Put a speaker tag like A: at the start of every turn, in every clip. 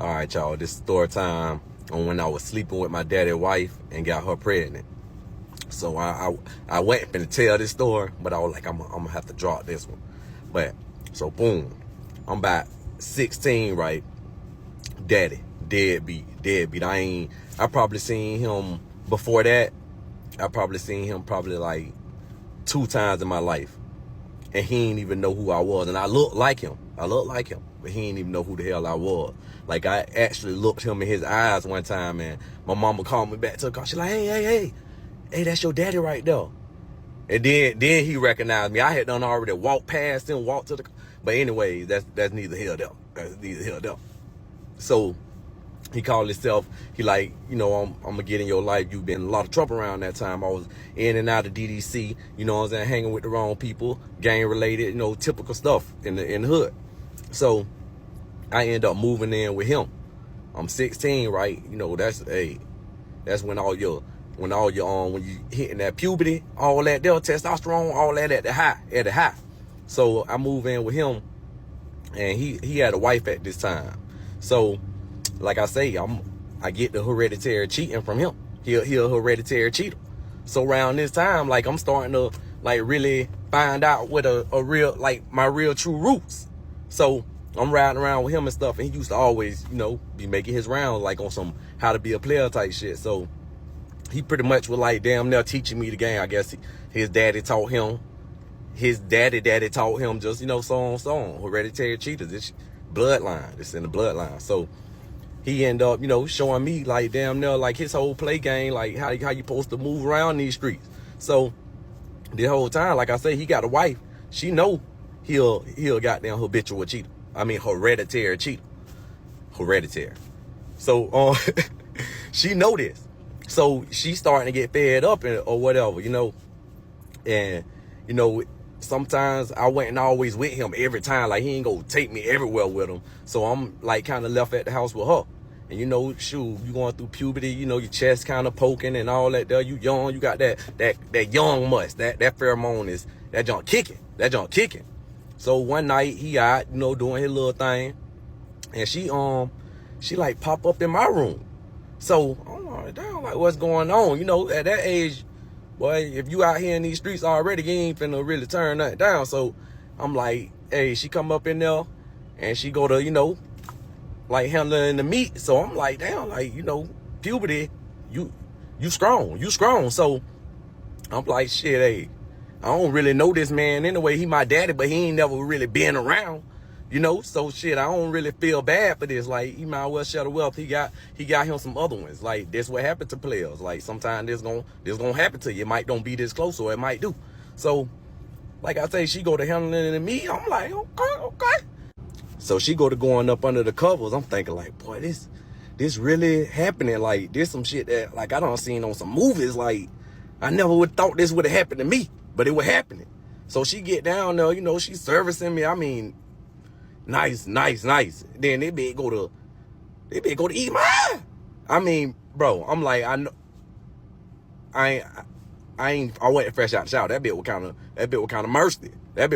A: All right, y'all, this is story time on when I was sleeping with my daddy's wife and got her pregnant. So I went to tell this story, but I was like, I'm gonna have to drop this one. But so boom, I'm about 16, right? Daddy, deadbeat. I probably seen him before that. I probably seen him probably like 2 times in my life. And he didn't even know who I was. And I looked like him. But he didn't even know who the hell I was. Like, I actually looked him in his eyes one time, and my mama called me back to the car. She's like, hey, that's your daddy right there. And then he recognized me. I had done already walked past him, walked to the car. But anyway, that's neither here nor there. So he called himself, he like, I'm gonna get in your life. You've been in a lot of trouble around that time. I was in and out of DDC, you know what I'm saying, hanging with the wrong people, gang related, typical stuff in the hood. So I end up moving in with him. I'm 16, right? That's when when you hitting that puberty, all that there, testosterone, all that at the high. So I move in with him, and he had a wife at this time. So like I say, I get the hereditary cheating from him. He a hereditary cheater. So around this time, like, I'm starting to like really find out what a real, like, my real true roots. So I'm riding around with him and stuff, and he used to always, be making his rounds like on some how to be a player type shit. So he pretty much was like damn near teaching me the game. I guess his daddy taught him. His daddy taught him, just, so on. Hereditary cheaters. It's bloodline. It's in the bloodline. So he ended up, showing me like damn near like his whole play game, like how you supposed to move around these streets. So the whole time, like I say, he got a wife. She know he'll goddamn habitual cheater. I mean hereditary cheater. Hereditary. So she know this. So she's starting to get fed up or whatever, And sometimes I wasn't always with him every time. Like, he ain't gonna take me everywhere with him. So I'm like kind of left at the house with her. And shoot, you going through puberty, your chest kind of poking and all that there. You young, you got that young must. That pheromone is that junk kicking. So one night he out, doing his little thing, and she like pop up in my room. So I'm like, damn, like, what's going on? At that age, boy, if you out here in these streets already, you ain't finna really turn nothing down. So I'm like, hey, she come up in there and she go to, like, handling the meat. So I'm like, damn, like, puberty, you strong. So I'm like, shit, hey, I don't really know this man anyway. He my daddy, but he ain't never really been around, so shit, I don't really feel bad for this. Like, he might well share the wealth. He got him some other ones. Like, that's what happened to players. Like, sometimes this gonna happen to you. It might don't be this close, or it might do. So like I say, she go to handling the meat. I'm like, okay. So she go to going up under the covers. I'm thinking like, boy, this really happening. Like, this some shit that, like, I done seen on some movies. Like, I never would thought this would have happened to me, but it was happening. So she get down there, she's servicing me. I mean, nice. Then they be go to eat my. I mean, bro, I'm like, I know, I wasn't fresh out the shower. That bit was kind of mercy. That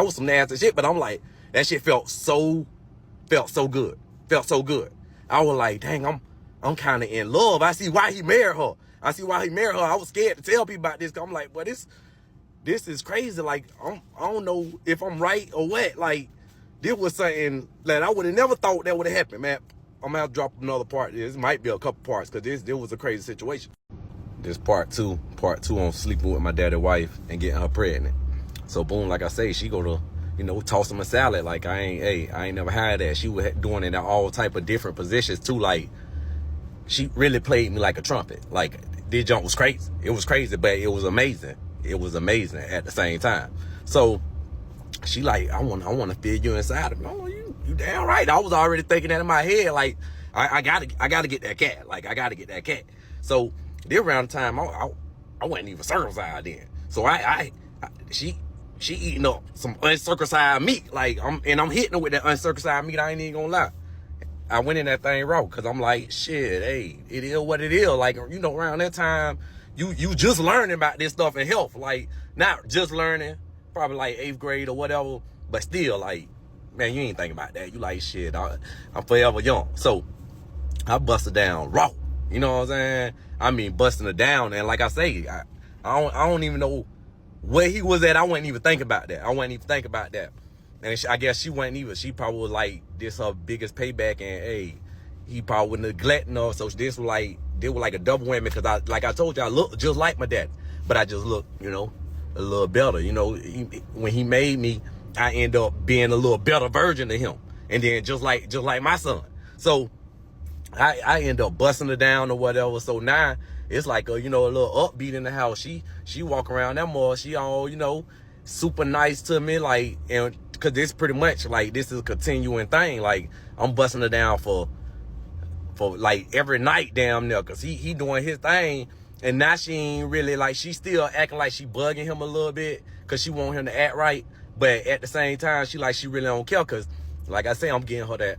A: was some nasty shit. But I'm like, that shit felt so good. I was like, dang, I'm kind of in love. I see why he married her. I was scared to tell people about this. I'm like, but this is crazy. Like, I don't know if I'm right or what. Like, this was something that I would have never thought that would have happened, man. I'm gonna have to drop another part. This might be a couple parts, because this was a crazy situation. This part two on sleeping with my daddy's wife and getting her pregnant. So boom, like I say, she go to, toss him a salad. Like, I ain't never had that. She was doing it in all type of different positions too. Like, she really played me like a trumpet. Like, this jump was crazy. It was crazy, but it was amazing. It was amazing at the same time. So she like, I want to feel you inside of me. Oh, you damn right. I was already thinking that in my head. Like, I gotta get that cat. Like, I gotta get that cat. So this around the time I wasn't even circumcised then. So she eating up some uncircumcised meat. Like, I'm hitting her with that uncircumcised meat. I ain't even gonna lie. I went in that thing raw, because I'm like, shit, hey, it is what it is. Like, around that time, you just learning about this stuff in health. Like, not just learning, probably like 8th grade or whatever, but still, like, man, you ain't thinking about that. You like, shit, I'm forever young. So I bust her down raw. You know what I'm saying? I mean, busting her down. And like I say, I don't even know where he was at. I wasn't even thinking about that. And I guess she wasn't either. She probably was like, this her biggest payback. And hey, he probably was neglecting her. So this was like a double whammy. Because like I told you, I look just like my dad. But I just look, you know, a little better. You know, when he made me, I end up being a little better version of him. And then just like my son. So I end up busting her down or whatever. So now it's like a, you know, a little upbeat in the house. She walk around that more. She all, you know, super nice to me. Like, and cause this pretty much like, this is a continuing thing. Like I'm busting her down for like every night damn near. Cause he doing his thing. And now she ain't really like, she still acting like she bugging him a little bit. Cause she want him to act right. But at the same time, she really don't care. Cause like I say, I'm getting her that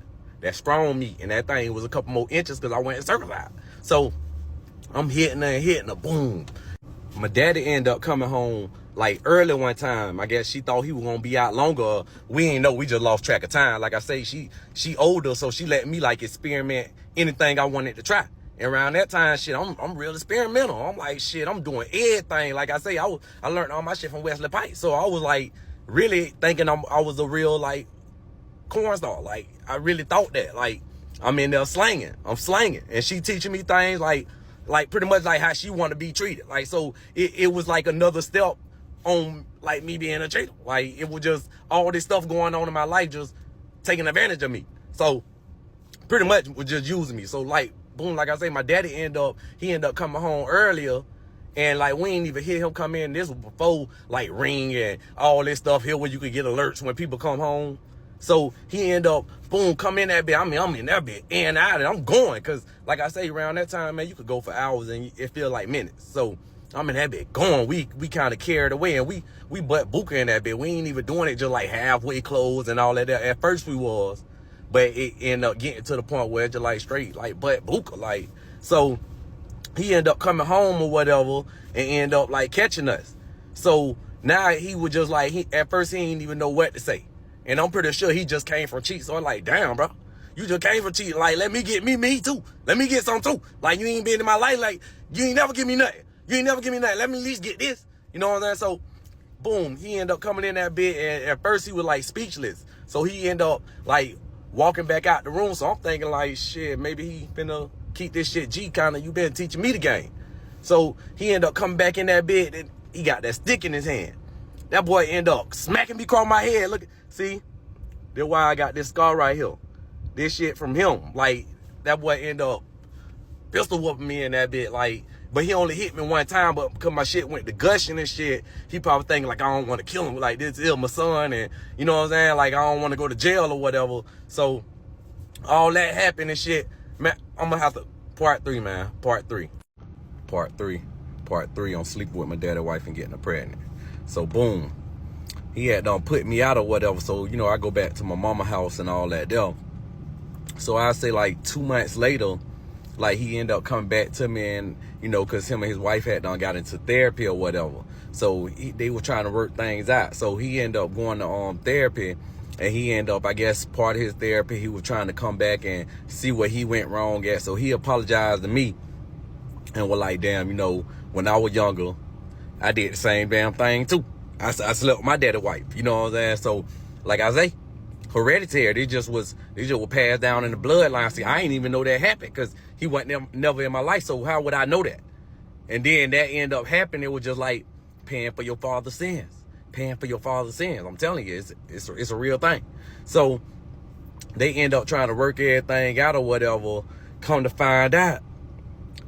A: strong meat, and that thing was a couple more inches because I went and circumcised. So I'm hitting her, boom. My daddy ended up coming home like early one time. I guess she thought he was gonna be out longer. We ain't know, we just lost track of time. Like I say, she older, so she let me like experiment anything I wanted to try. And around that time, shit, I'm real experimental. I'm like, shit, I'm doing everything. Like I say, I learned all my shit from Wesley Pike. So I was like really thinking I was a real like corn star. Like I really thought that. Like I'm in there I'm slanging, and she teaching me things like pretty much like how she want to be treated. Like so it was like another step on like me being a cheater. Like it was just all this stuff going on in my life just taking advantage of me. So pretty much was just using me. So like boom, like I say, my daddy ended up coming home earlier. And like we ain't even hear him come in. This was before like Ring and all this stuff here where you could get alerts when people come home. So he ended up, boom, come in that bit. I mean, I'm in that bit, in and out, and I'm going. Because, like I say, around that time, man, you could go for hours, and it feel like minutes. So I'm in that bit going. We kind of carried away, and we butt buka in that bit. We ain't even doing it just like halfway closed and all that. At first we was. But it ended up getting to the point where it's just like straight, like butt buka. Like, so he ended up coming home or whatever, and ended up like catching us. So now he was just like, at first he didn't even know what to say. And I'm pretty sure he just came from cheat. So I'm like, damn, bro, you just came from cheat. Like, let me get me too. Let me get some too. Like, you ain't been in my life. Like, you ain't never give me nothing. Let me at least get this. You know what I'm saying? So, boom, he ended up coming in that bit. And at first he was like speechless. So he ended up like walking back out the room. So I'm thinking like, shit, maybe he finna keep this shit G kind of. You been teaching me the game. So he ended up coming back in that bit, and he got that stick in his hand. That boy ended up smacking me across my head. Look, see, that's why I got this scar right here. This shit from him. Like, that boy ended up pistol whooping me in that bit. Like, but he only hit me one time, but because my shit went to gushing and shit, he probably thinking like, I don't want to kill him. Like, this is my son, and you know what I'm saying? Like, I don't want to go to jail or whatever. So all that happened and shit. Man, I'm gonna have to part 3, man. Part 3 on sleeping with my daddy wife and getting her pregnant. So boom, he had put me out or whatever. So, you know, I go back to my mama house and all that there. So I say like 2 months later, like he ended up coming back to me, and, you know, cause him and his wife had got into therapy or whatever. So they were trying to work things out. So he ended up going to therapy, and he ended up, I guess, part of his therapy, he was trying to come back and see what he went wrong at. So he apologized to me and was like, damn, you know, when I was younger, I did the same damn thing too. I slept with my daddy wife, you know what I'm saying? So, like I say, hereditary. They just were passed down in the bloodline. See, I ain't even know that happened because he wasn't never in my life. So how would I know that? And then that ended up happening. It was just like paying for your father's sins. Paying for your father's sins. I'm telling you, it's a real thing. So they end up trying to work everything out or whatever. Come to find out,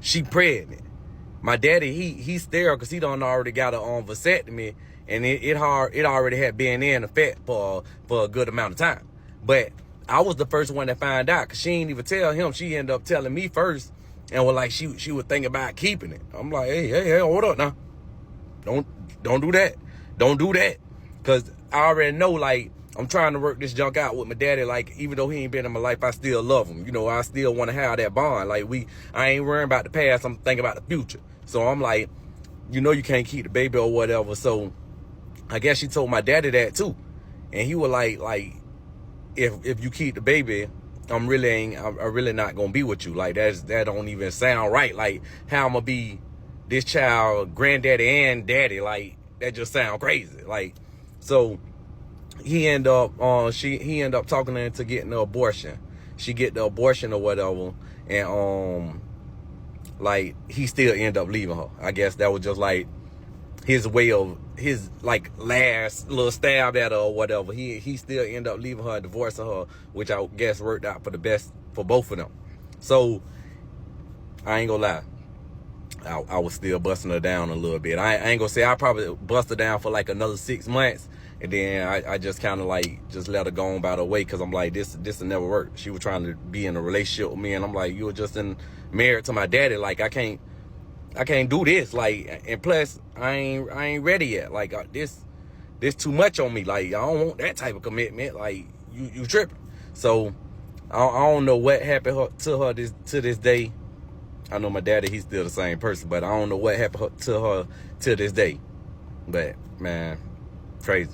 A: she pregnant. My daddy, he's sterile because he done already got a vasectomy, and it already had been in effect for a good amount of time. But I was the first one to find out because she ain't even tell him. She ended up telling me first, and was like she would think about keeping it. I'm like, hey, hold up now. Don't do that. Don't do that. Because I already know, like, I'm trying to work this junk out with my daddy. Like, even though he ain't been in my life, I still love him. You know, I still want to have that bond. Like, I ain't worrying about the past. I'm thinking about the future. So I'm like, you know, you can't keep the baby or whatever. So I guess she told my daddy that too. And he was like, if you keep the baby, I'm really not gonna be with you. Like that don't even sound right. Like how I'm gonna be this child granddaddy and daddy. Like that just sound crazy. Like so he end up talking her into getting an abortion. She get the abortion or whatever, and like he still end up leaving her. I guess that was just like his way of his like last little stab at her or whatever. He still end up leaving her and divorcing her, which I guess worked out for the best for both of them. So I ain't gonna lie, I was still busting her down a little bit. I ain't gonna say I probably bust her down for like another 6 months, and then I just kind of like just let her go on about her way, because I'm like, this will never work. She was trying to be in a relationship with me, and I'm like, you were just married to my daddy. Like I can't do this. Like, and plus I ain't ready yet. Like this too much on me. Like I don't want that type of commitment. Like you tripping. So I don't know what happened to her to this day. I know my daddy, he's still the same person, but I don't know what happened to her to this day. But man, crazy.